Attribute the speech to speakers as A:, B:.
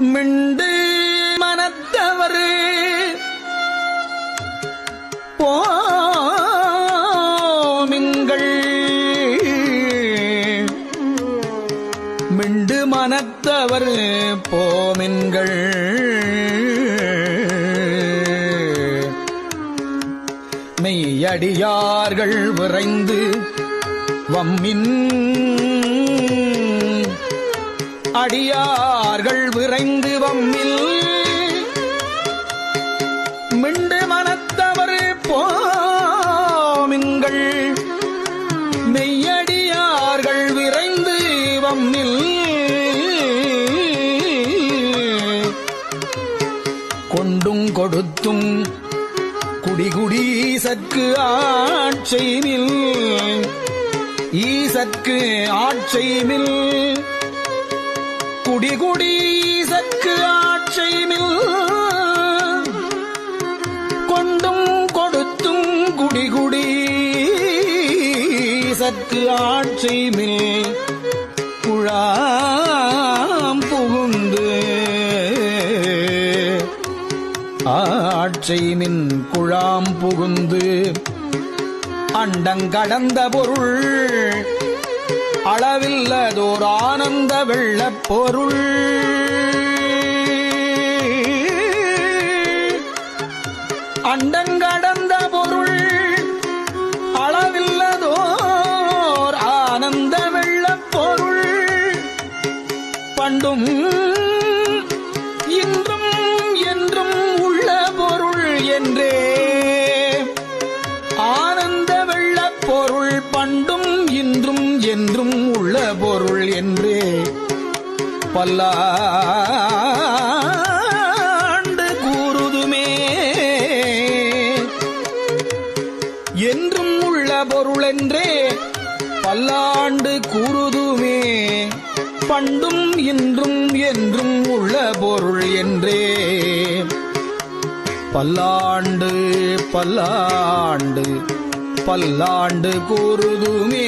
A: மிண்டு மனத்தவர் போமிங்கள் மிண்டு மனத்தவர் போமின்கள் மெய்யடியார்கள் விரைந்து வம்மின் அடியார்கள் விரைந்து வம்மில் மிண்டு மனத்தவர் போமின்கள் மெய்யடியார்கள் விரைந்து வம்மில் கொண்டும் கொடுத்தும் குடிகுடி ஈசற்கு ஆட்சைமில் ஈசற்கு ஆட்சைமில் குடிகுடி ஈசற்கு ஆட்சைமில் கொண்டும் கொடுத்தும் குடிகுடி ஈசற்கு ஆட்சைமில் குழாம் புகுந்து ஆட்சைமின் குழாம் புகுந்து அண்டங்கடந்த பொருள் அளவில்லதோர் ஆனந்த வெள்ளப் பொருள் அண்டங்கடந்த பொருள் அளவில்லதோர் ஆனந்த வெள்ளப் பொருள் பண்டும் இன்றும் என்றும் உள்ள பொருள் என்றே ஆனந்த வெள்ளப் பொருள் பண்டும் இன்றும் என்றும் உள்ள பொருள் என்றே பல்லாண்டு கூறுதுமே என்றும் உள்ள பொருள் என்றே பல்லாண்டு கூறுதுமே பண்டும் இன்றும் என்றும் உள்ள பொருள் என்றே பல்லாண்டு பல்லாண்டு பல்லாண்டு கூறுதுமே.